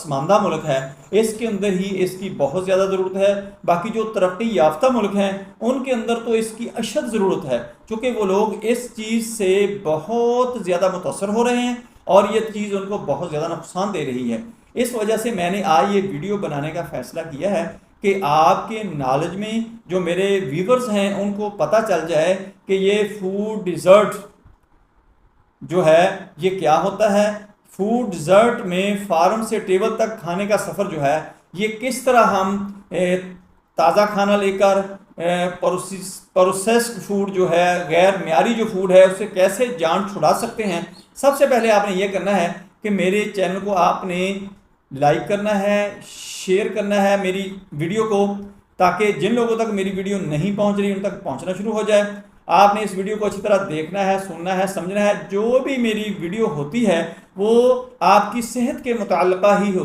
पसमानदा मुल्क है, इसके अंदर ही इसकी बहुत ज़्यादा ज़रूरत है। बाकी जो तरक्की याफ्ता मुल्क हैं उनके अंदर तो इसकी अशद ज़रूरत है, चूँकि वो लोग इस चीज़ से बहुत ज़्यादा मुतासर हो रहे हैं और ये चीज़ उनको बहुत ज़्यादा नुकसान दे रही है। इस वजह से मैंने आज ये वीडियो बनाने का फ़ैसला किया है कि आपके नॉलेज में जो मेरे व्यूवर्स हैं उनको पता चल जाए कि ये फूड डिज़र्ट जो है ये क्या होता है। फूड डिज़र्ट में फार्म से टेबल तक खाने का सफ़र जो है ये किस तरह हम ताज़ा खाना लेकर प्रोसेस्ड फूड जो है, गैर म्यारी जो फूड है, उससे कैसे जान छुड़ा सकते हैं। सबसे पहले आपने ये करना है कि मेरे चैनल को आपने लाइक करना है, शेयर करना है मेरी वीडियो को, ताकि जिन लोगों तक मेरी वीडियो नहीं पहुंच रही उन तक पहुंचना शुरू हो जाए। आपने इस वीडियो को अच्छी तरह देखना है, सुनना है, समझना है। जो भी मेरी वीडियो होती है वो आपकी सेहत के मुताल्लिक़ा ही होती है।